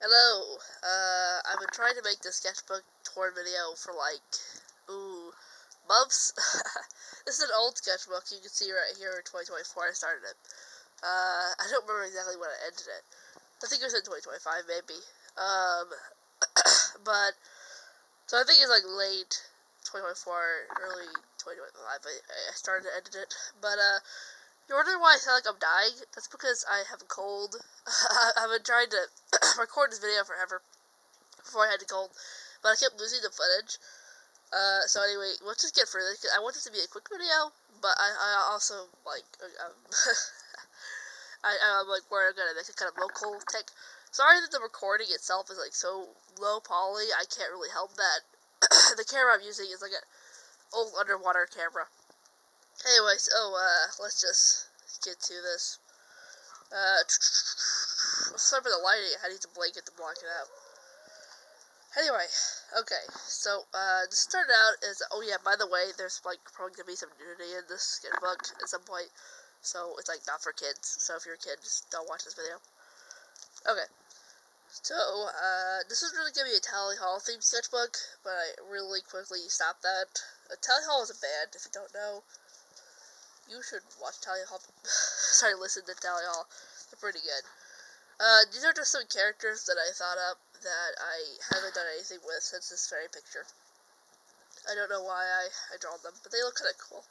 Hello, I've been trying to make the sketchbook tour video for months. This is an old sketchbook, you can see right here in 2024 I started it. I don't remember exactly when I ended it. I think it was in 2025 maybe. But, so I think it's like late 2024, early 2025, I started and ended it. But, you're wondering why I sound like I'm dying? That's because I have a cold. I've been trying to record this video forever before I had the cold, but I kept losing the footage. So anyway, let's just get further, because I want this to be a quick video, but I also, I'm like, we're gonna make a kind of local take. Sorry that the recording itself is, like, so low poly, I can't really help that. The camera I'm using is, like, an old underwater camera. Anyway, so, let's just get to this. Let's start with the lighting. I need a blanket to block it out. Anyway, okay, so, this started out as, oh yeah, by the way, there's, like, probably gonna be some nudity in this sketchbook at some point, so it's, like, not for kids, so if you're a kid, just don't watch this video. Okay, so, this was really gonna be a Tally Hall themed sketchbook, but I really quickly stopped that. Tally Hall is a band, if you don't know. You should watch Tally Hall. Sorry, listen to Tally Hall. They're pretty good. These are just some characters that I thought up that I haven't done anything with since this very picture. I don't know why I draw them, but they look kind of cool.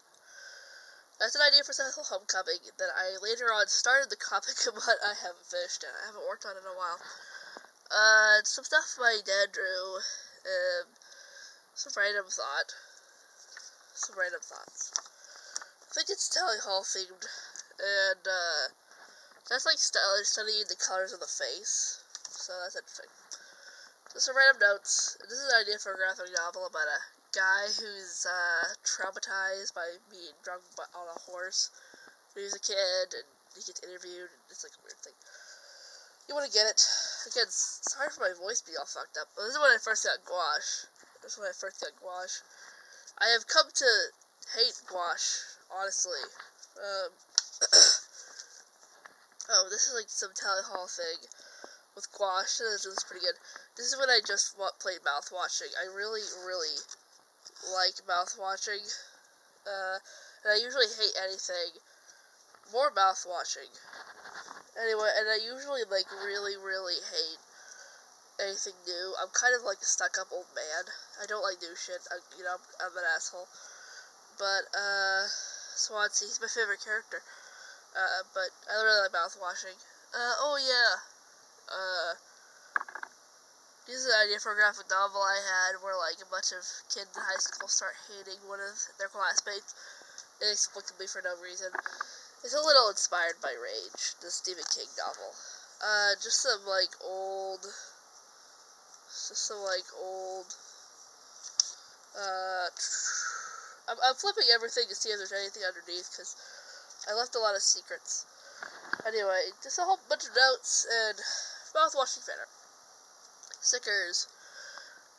That's an idea for Cecil Homecoming that I later on started the comic, but I haven't finished it. I haven't worked on it in a while. Some stuff my dad drew. Some random thoughts. I think it's Tally Hall themed, and, that's like studying the colors of the face, so that's interesting. Just some random notes. This is an idea for a graphic novel about a guy who's, traumatized by being drunk on a horse when he was a kid, and he gets interviewed, and it's like a weird thing. You want to get it. Again, sorry for my voice being all fucked up. This is when I first got gouache. I have come to hate gouache, honestly. Oh, this is like some Tally Hall thing with gouache. This is pretty good. This is when I just played mouth watching. I really, really like mouth watching. And I usually hate anything more mouth watching. Anyway, and I usually really, really hate anything new. I'm kind of like a stuck-up old man. I don't like new shit. I'm an asshole. But Swansea, he's my favorite character. But I really like mouth washing. Oh yeah. This is an idea for a graphic novel I had where, like, a bunch of kids in high school start hating one of their classmates inexplicably for no reason. It's a little inspired by Rage, the Stephen King novel. Just some, old, I'm flipping everything to see if there's anything underneath, because I left a lot of secrets. Anyway, just a whole bunch of notes, and mouth-washing banner. Stickers.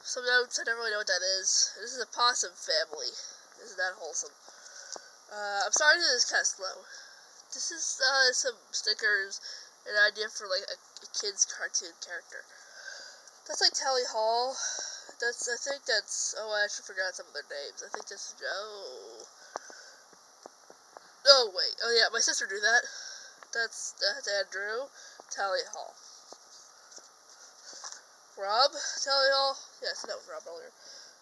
Some notes, I don't really know what that is. This is a possum family. Isn't that wholesome? I'm sorry that this is kind of slow. This is, some stickers, an idea for, a kid's cartoon character. That's, Tally Hall. I think that's, oh, I actually forgot some of their names. I think that's Joe. Oh, wait. Oh, yeah, my sister drew that. That's Andrew. Tally Hall. Rob? Tally Hall? Yes, that was Rob earlier.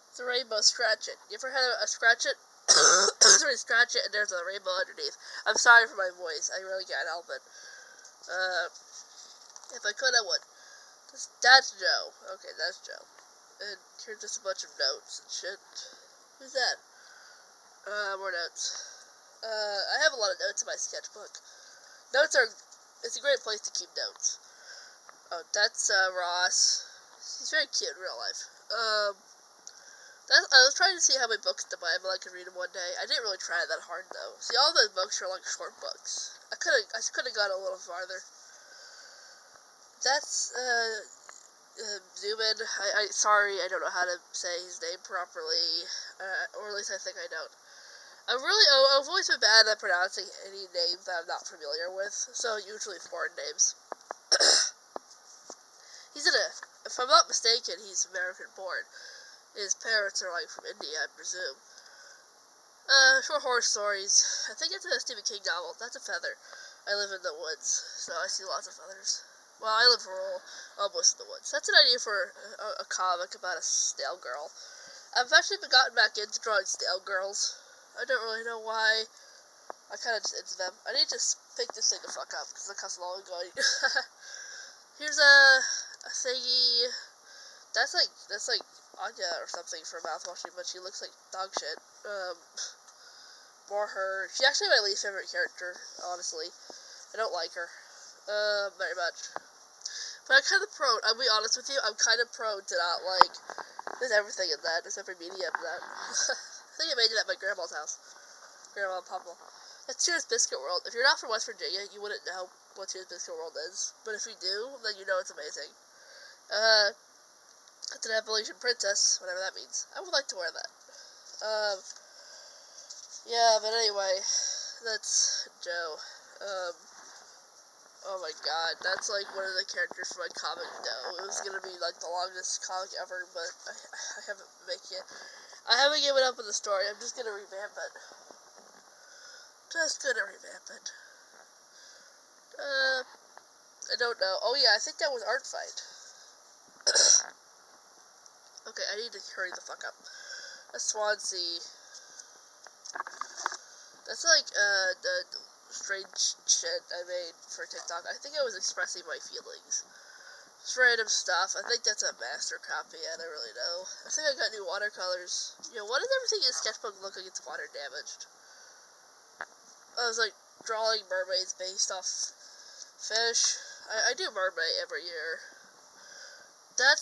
It's a rainbow scratch it. You ever had a scratch it? Somebody scratch it and there's a rainbow underneath. I'm sorry for my voice. I really can't help it. If I could, I would. That's Joe. Okay, that's Joe. And here's just a bunch of notes and shit. Who's that? More notes. I have a lot of notes in my sketchbook. It's a great place to keep notes. Oh, that's, Ross. He's very cute in real life. I was trying to see how many books in the Bible I could read in one day. I didn't really try that hard, though. See, all those books are, short books. I could've gone a little farther. That's, Zubin. Sorry, I don't know how to say his name properly. Or at least I think I don't. I've always been bad at pronouncing any names that I'm not familiar with, so usually foreign names. if I'm not mistaken, he's American born. His parents are, like, from India, I presume. Short horror stories. I think it's a Stephen King novel. That's a feather. I live in the woods, so I see lots of feathers. Well, I live rural, almost in the woods. That's an idea for a comic about a snail girl. I've actually gotten back into drawing snail girls. I don't really know why. I kind of just into them. I need to pick this thing the fuck up, because it costs a lot of going. Here's a thingy. That's like Anya or something for mouthwashing, but she looks like dog shit. More her. She's actually my least favorite character, honestly. I don't like her, very much. But I'm kind of prone, I'll be honest with you, I'm kind of prone to not like, there's everything in that, there's every medium in that. I think I made it at my grandma's house. Grandma and Papa. That's Cheers Biscuit World. If you're not from West Virginia, you wouldn't know what Cheers Biscuit World is. But if you do, then you know it's amazing. It's an Appalachian princess, whatever that means. I would like to wear that. Yeah, but anyway, that's Joe. Oh my god, that's like one of the characters from my comic, though. It was gonna be like the longest comic ever, but I haven't making it. I haven't given up on the story, I'm just gonna revamp it. I don't know. Oh yeah, I think that was Art Fight. Okay, I need to hurry the fuck up. A Swansea. That's like, the strange shit I made for TikTok. I think I was expressing my feelings. Just random stuff. I think that's a master copy, I don't really know. I think I got new watercolors. You know, why does everything in Sketchbook look like it's water damaged? I was like drawing mermaids based off fish. I do mermaid every year. That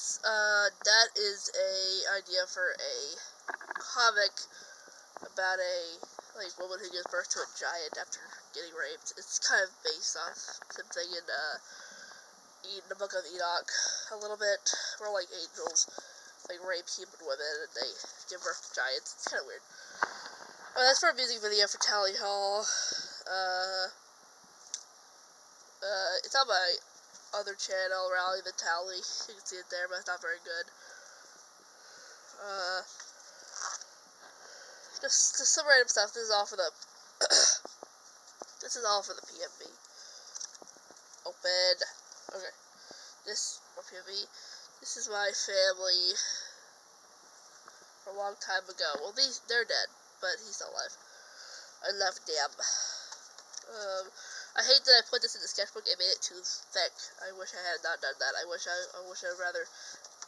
is a idea for a comic about a, like, woman who gives birth to a giant after getting raped. It's kind of based off something in, the Book of Enoch, a little bit, where, like, angels, like, rape human women, and they give birth to giants. It's kind of weird. That's for a music video for Tally Hall. It's on my other channel, Rally the Tally. You can see it there, but it's not very good. Just some random stuff. This is all for the this is all for the PMV. Open. Okay. This PMV. This is my family from a long time ago. Well, they're dead, but he's still alive. I love them. I hate that I put this in the sketchbook. It made it too thick. I wish I had not done that. I wish I'd rather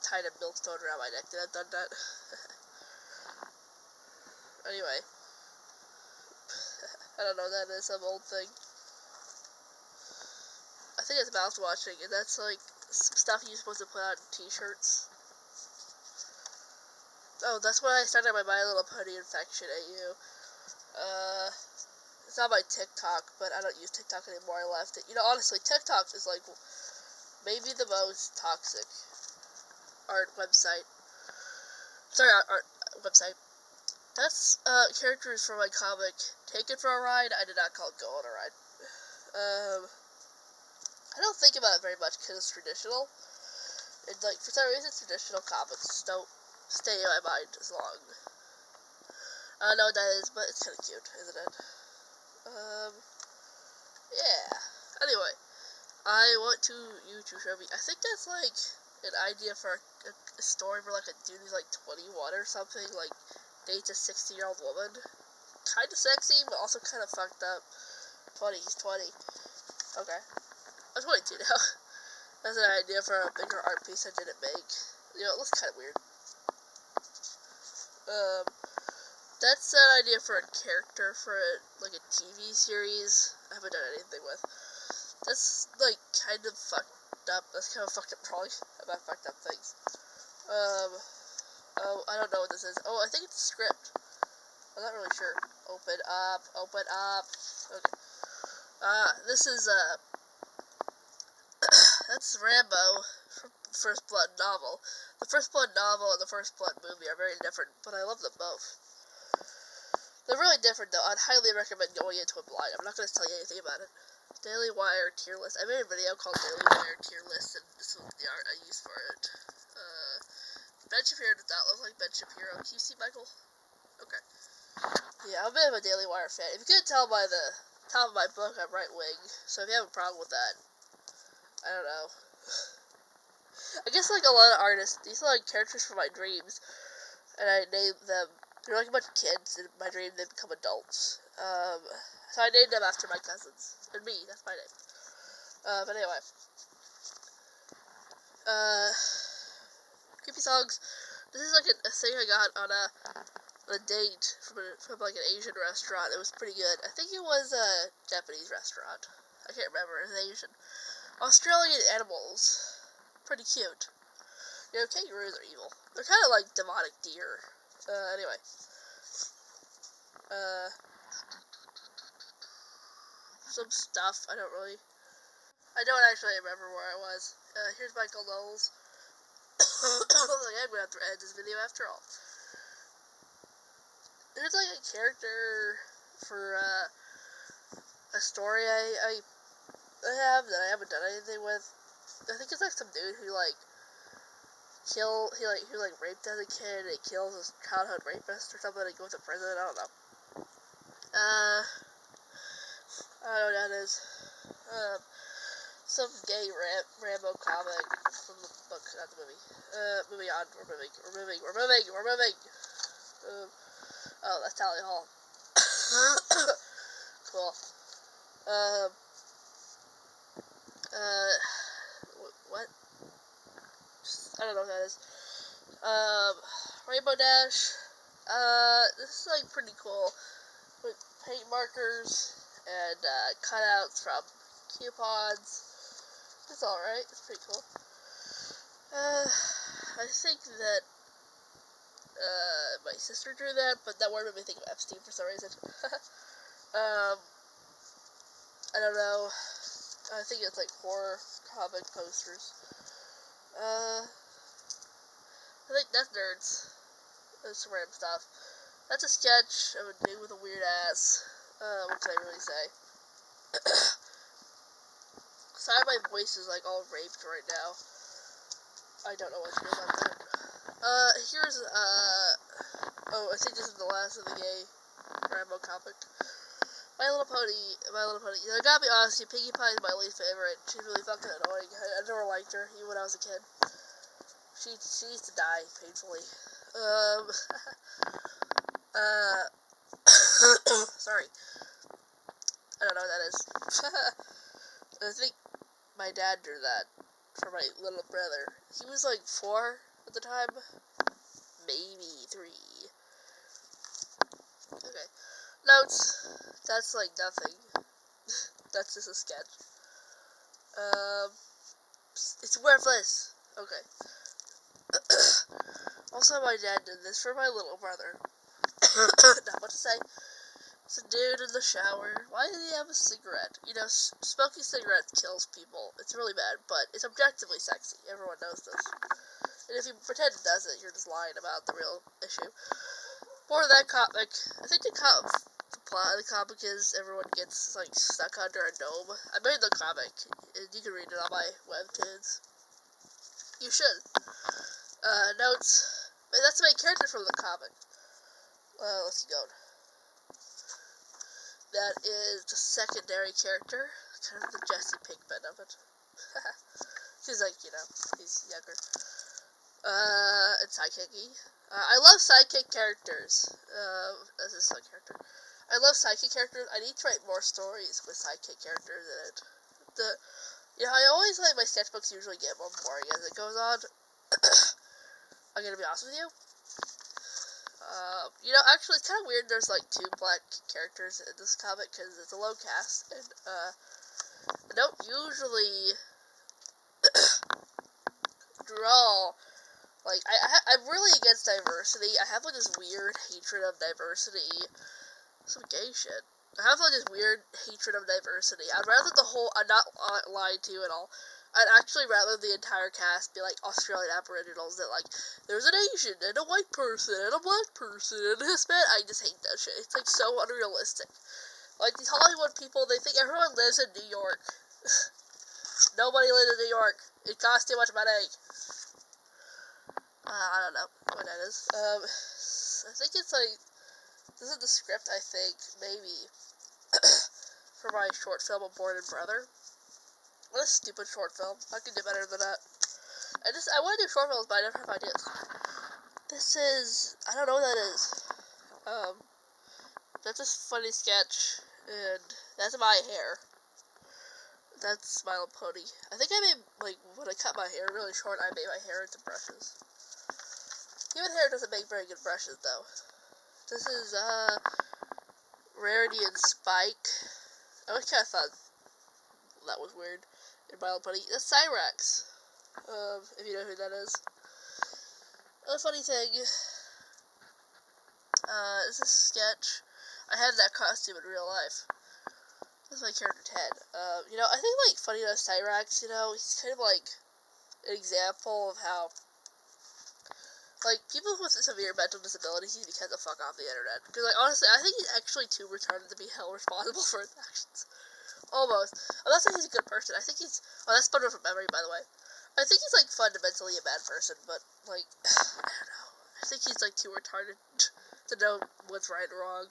tied a millstone around my neck than I'd done that. Anyway. I don't know, that is some old thing. I think it's mouthwashing, and that's like some stuff you're supposed to put on t-shirts. Oh, that's when I started my My Little Pony infection at you. It's not my TikTok, but I don't use TikTok anymore. I left it. You know, honestly, TikTok is like maybe the most toxic art website. Sorry, art website. That's characters from my comic Take It for a Ride. I did not call it Go on a Ride. I don't think about it very much because it's traditional. And like for some reason, traditional comics don't stay in my mind as long. I don't know what that is, but it's kind of cute, isn't it? Yeah. Anyway, I want you to show me. I think that's like an idea for a story for like a dude who's like 21 or something, like dates a 60-year-old woman. Kind of sexy, but also kind of fucked up. 20, he's 20. Okay. I'm 22 now. That's an idea for a bigger art piece I didn't make. You know, it looks kind of weird. That's an idea for a character for like a TV series I haven't done anything with. That's like kind of fucked up. That's kind of fucked up drawing about fucked up things. Oh, I don't know what this is. Oh, I think it's a script. I'm not really sure. Open up. Okay. This is that's Rambo from First Blood novel. The First Blood novel and the First Blood movie are very different, but I love them both. They're really different, though. I'd highly recommend going into it blind. I'm not going to tell you anything about it. Daily Wire tier list. I made a video called Daily Wire tier list, and this was the art I used for it. Ben Shapiro does not look like Ben Shapiro. Can you see Michael? Okay. Yeah, I'm a bit of a Daily Wire fan. If you couldn't tell by the top of my book, I'm right wing. So if you have a problem with that, I don't know. I guess like a lot of artists, these are like characters from my dreams, and I named them. They're like a bunch of kids in my dream. They become adults. So I named them after my cousins and me. That's my name. But anyway, creepy songs. This is like a thing I got on a date from like an Asian restaurant. It was pretty good. I think it was a Japanese restaurant. I can't remember. It was Asian. Australian animals. Pretty cute. You know, kangaroos are evil. They're kind of like demonic deer. Anyway. Some stuff. I don't actually remember where I was. Here's Michael Knowles. Like, I'm gonna have to end this video after all. There's like a character for a story I have that I haven't done anything with. I think it's like some dude who like raped as a kid and he kills his childhood rapist or something and he goes to prison. I don't know. I don't know what that is. Some gay Rambo comic from the book, not the movie. Moving on. We're moving. Oh, that's Tally Hall. Cool. What? I don't know what that is. Rainbow Dash. This is like pretty cool. With paint markers and cutouts from coupons. It's alright. It's pretty cool. I think that my sister drew that, but that word made me think of Epstein for some reason. I don't know. I think it's like horror comic posters. I think that's nerds. That's some random stuff. That's a sketch of a dude with a weird ass. What can I really say? Sorry, my voice is like all raped right now. I don't know what to do about that. Here's, I think this is the last of the gay Rambo comic. My Little Pony. You know, I gotta be honest, Piggy Pie is my least favorite. She's really fucking annoying. I never liked her, even when I was a kid. She needs to die, painfully. Sorry. I don't know what that is. I think my dad drew that for my little brother. He was like 4 at the time. Maybe 3. Okay. Notes. That's like nothing. That's just a sketch. It's worthless. Okay. Also, my dad did this for my little brother. Not much to say. It's a dude in the shower. Why did he have a cigarette? You know, smoking cigarettes kills people. It's really bad, but it's objectively sexy. Everyone knows this. And if you pretend it doesn't, you're just lying about the real issue. More of that comic. I think the plot of the comic is everyone gets, like, stuck under a dome. I made the comic, and you can read it on my webtoons. You should. Notes. That's the main character from the comic. Let's go. That is the secondary character. Kind of the Jesse Pinkman of it. He's like, you know, he's younger. And sidekicky. I love sidekick characters. As a side character. I love sidekick characters. I need to write more stories with sidekick characters in it. I always like my sketchbooks usually get more boring as it goes on. I'm gonna be honest with you. Actually, it's kind of weird. There's like 2 black characters in this comic because it's a low cast, and I don't usually draw. Like, I'm really against diversity. I have like this weird hatred of diversity. Some gay shit. I have like this weird hatred of diversity. I'd rather I'm not lying to you at all. I'd actually rather the entire cast be like Australian Aboriginals that like, there's an Asian and a white person and a black person and a Hispanic. I just hate that shit. It's like so unrealistic. Like, these Hollywood people, they think everyone lives in New York. Nobody lives in New York. It costs too much money. I don't know what that is. I think it's like, this is the script, I think, maybe, for my short film, Born and Brother. What a stupid short film. I can do better than that. I want to do short films, but I never have ideas. This is, I don't know what that is. That's a funny sketch, and that's my hair. That's My Little Pony. I think I made, like, when I cut my hair really short, I made my hair into brushes. Human hair doesn't make very good brushes, though. This is, Rarity and Spike. I always kind of thought that was weird in My Little Pony. That's Cyrax. If you know who that is. Another funny thing, is this sketch. I have that costume in real life. This is my character, Ted. You know, I think, like, funny enough, Cyrax, you know, he's kind of, like, an example of how, like, people with severe mental disabilities need to kind of fuck off the internet. Because, like, honestly, I think he's actually too retarded to be held responsible for his actions. Almost. I'm not saying he's a good person. I think he's... Oh, that's spun from memory, by the way. I think he's, like, fundamentally a bad person, but, like, I don't know. I think he's, like, too retarded to know what's right and wrong.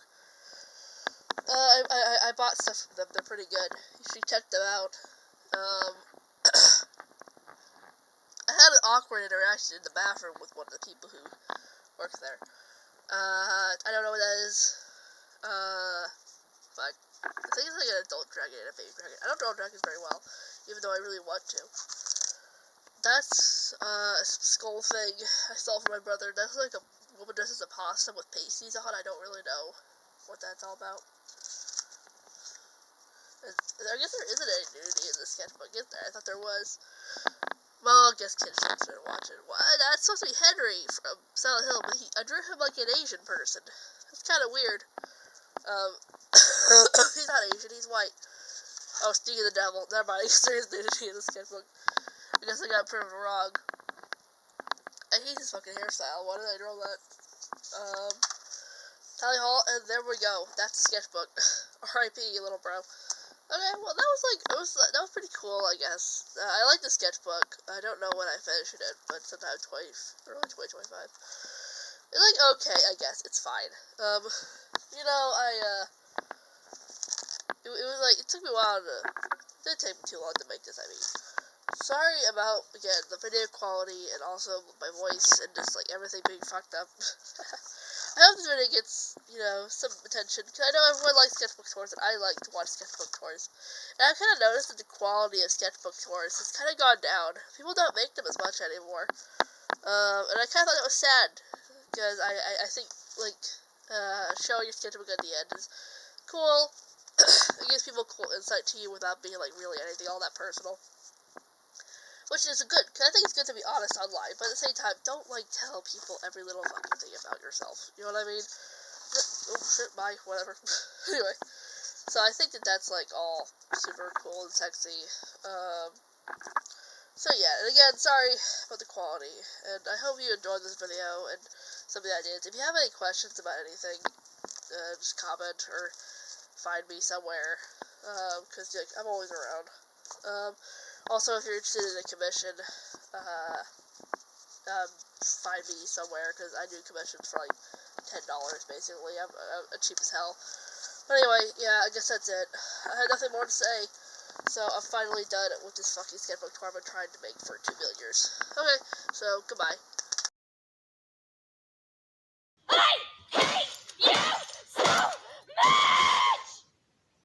I bought stuff from them. They're pretty good. You should check them out. I had an awkward interaction in the bathroom with one of the people who work there. I don't know what that is. Fuck. I think it's like an adult dragon and a baby dragon. I don't draw dragons very well, even though I really want to. That's, a skull thing I stole from my brother. That's like a woman dressed as a possum with pasties on. I don't really know what that's all about. I guess there isn't any nudity in the sketchbook, is there? I thought there was. Well, I guess kids shouldn't watch it. What? That's supposed to be Henry from Silent Hill, but I drew him like an Asian person. That's kind of weird. He's not Asian, he's white. Oh, speaking of the devil. Never mind, there is nudity in the sketchbook. I guess I got proven wrong. I hate his fucking hairstyle. Why did I draw that? Tally Hall, and there we go. That's the sketchbook. R.I.P., little bro. Okay, well, that was pretty cool, I guess. I like the sketchbook. I don't know when I finished it, but sometime early 2025. It's like, okay, I guess. It's fine. You know, it was like, it took me a while it didn't take me too long to make this, I mean. Sorry about, again, the video quality, and also my voice, and just, like, everything being fucked up. I hope this video gets, you know, some attention, because I know everyone likes sketchbook tours, and I like to watch sketchbook tours. And I've kind of noticed that the quality of sketchbook tours has kind of gone down. People don't make them as much anymore. And I kind of thought that was sad, because I think, like, showing your sketchbook at the end is cool. It gives people cool insight to you without being, like, really anything all that personal. Which is good, because I think it's good to be honest online, but at the same time, don't, like, tell people every little fucking thing about yourself. You know what I mean? Oh, shit, bye, whatever. Anyway, so I think that that's, like, all super cool and sexy. So yeah, and again, sorry about the quality, and I hope you enjoyed this video, and some of the ideas. If you have any questions about anything, just comment, or find me somewhere, because, like, I'm always around. Also, if you're interested in a commission, find me somewhere, because I do commissions for, like, $10, basically. I'm cheap as hell. But anyway, yeah, I guess that's it. I had nothing more to say, so I'm finally done with this fucking sketchbook tour I've been trying to make for 2 million years. Okay, so, goodbye.